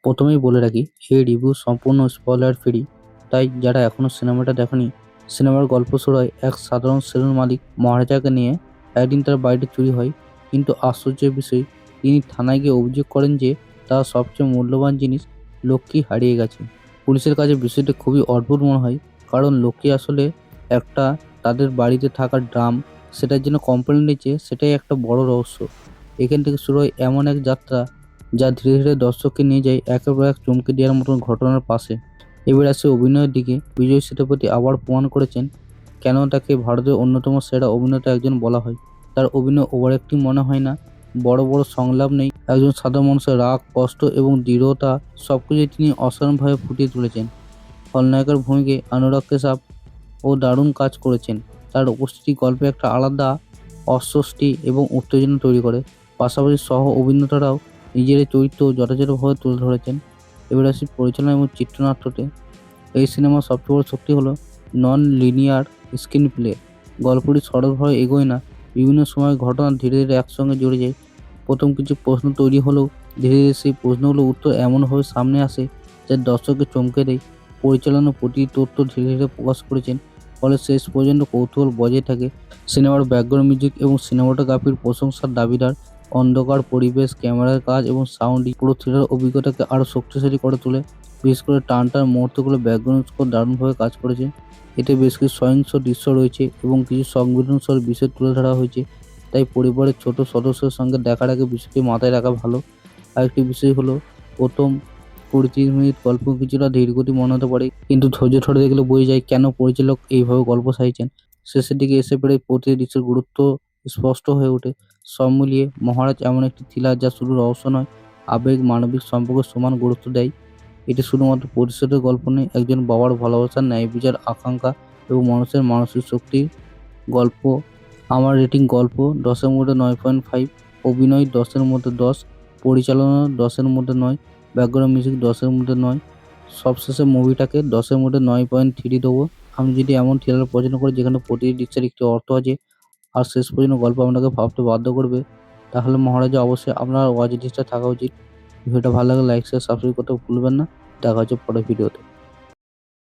প্রথমেই বলে রাখি, এই রিভিউ সম্পূর্ণ স্পয়লার ফ্রি, তাই যারা এখনো সিনেমাটা দেখেনি। সিনেমার গল্প শুরু হয় এক সাধারণ সেলুন মালিক মহারাজাকে নিয়ে। একদিন তার বাড়িতে চুরি হয়, কিন্তু আশ্চর্যের বিষয়, তিনি থানায় গিয়ে অভিযোগ করেন যে তার সবচেয়ে মূল্যবান জিনিস লক্ষ্মী হারিয়ে গেছে। পুলিশের কাছে বিষয়টা খুবই অদ্ভুত মনে হয়, কারণ লক্ষ্মী আসলে একটা তাদের বাড়িতে থাকা ড্রাম, সেটার জন্য কমপ্লেন নিয়েছে, সেটাই একটা বড় রহস্য। এখান থেকে শুরু হয় এমন এক যাত্রা যা ধীরে ধীরে দর্শককে নিয়ে যায় একের পর এক চমকে দেওয়ার মতন ঘটনার পাশে। এবার আসে অভিনয়ের দিকে। বিজয় সেতুপতি আবার প্রমাণ করেছেন কেন তাকে ভারতের অন্যতম সেরা অভিনেতা একজন বলা হয়। তার অভিনয় ওভার অ্যাক্টিং মনে হয় না, বড় বড় সংলাপ নেই, একজন সাধারণ মানুষের রাগ, কষ্ট এবং দৃঢ়তা সবকিছুই তিনি অসাধারণভাবে ফুটিয়ে তুলেছেন। খলনায়কের ভূমিকায় অনুরাগ কাশ্যপ ও দারুণ কাজ করেছেন। তার উপস্থিতি গল্পে একটা আলাদা অস্বস্তি এবং উত্তেজনা তৈরি করে। পাশাপাশি সহ অভিনেতারাও নিজের চরিত্র যথাযথভাবে তুলে ধরেছেন। এবার আসি পরিচালনা এবং চিত্রনাট্যতে। এই সিনেমার সবচেয়ে বড় শক্তি হলো নন লিনিয়ার স্ক্রিন প্লে। গল্পটি সরলভাবে এগোয় না, বিভিন্ন সময় ঘটনা ধীরে ধীরে একসঙ্গে জড়ে যায়। প্রথম কিছু প্রশ্ন তৈরি হলেও ধীরে ধীরে সেই প্রশ্নগুলোর উত্তর এমনভাবে সামনে আসে যা দর্শককে চমকে দেয়। পরিচালনা প্রতিটি তথ্য ধীরে ধীরে প্রকাশ করেছেন, ফলে শেষ পর্যন্ত কৌতূহল বজায় থাকে। সিনেমার ব্যাকগ্রাউন্ড মিউজিক এবং সিনেমাটোগ্রাফির প্রশংসার দাবিদার। অন্ধকার পরিবেশ, ক্যামেরার কাজ এবং সাউন্ড পুরো থ্রিলার অভিজ্ঞতাকে আরও শক্তিশালী করে তোলে। বিশেষ করে টান টান মুহূর্তগুলো ব্যাকগ্রাউন্ড স্কোর দারুণভাবে কাজ করেছে। এতে বেশ কিছু সহিংস দৃশ্য রয়েছে এবং কিছু সংবেদনশীল বিষয় তুলে ধরা হয়েছে, তাই পরিবারের ছোট সদস্যের সঙ্গে দেখার আগে বিষয়টি মাথায় রাখা ভালো। আরেকটি বিষয় হলো, প্রথম ২০-৩০ মিনিট গল্প কিছুটা ধীরগতি মনে হতে পারে, কিন্তু ধৈর্য ধরে দেখলে বোঝা যায় কেন পরিচালক এইভাবে গল্প সাজাচ্ছেন। শেষের দিকে এসে পেরে প্রতিটি দৃশ্যের গুরুত্ব স্পষ্ট হয়ে ওঠে। সব মিলিয়ে মহারাজ এমন একটি থ্রিলার যা শুধু রহস্য নয়, আবেগ, মানবিক সম্পর্কের সমান গুরুত্ব দেয়। এটি শুধুমাত্র প্রতিশোধের গল্প নয়, একজন বাবার ভালোবাসা, ন্যায় বিচার, আকাঙ্ক্ষা এবং মানুষের মানসিক শক্তির গল্প। আমার রেটিং: গল্প ১০-এর মধ্যে ৯.৫, অভিনয় ১০-এর মধ্যে ১০, পরিচালনা ১০-এর মধ্যে ৯, ব্যাকগ্রাউন্ড মিউজিক ১০-এর মধ্যে ৯। সবশেষে মুভিটাকে ১০-এর মধ্যে ৯.৩ দেবো। আমি যদি এমন থ্রিলার পছন্দ করি যেখানে প্রতিটি দৃশ্যের একটি অর্থ আছে আর শেষ পর্যন্ত গল্প আপনাকে ভাবতে বাধ্য করবে, তাহলে মহারাজা অবশ্যই আপনার ওয়াচ লিস্টে থাকা উচিত। ভিডিওটা ভালো লাগলে লাইক, শেয়ার, সাবস্ক্রাইব করতে ভুলবেন না। দেখা হচ্ছে পরের ভিডিওতে।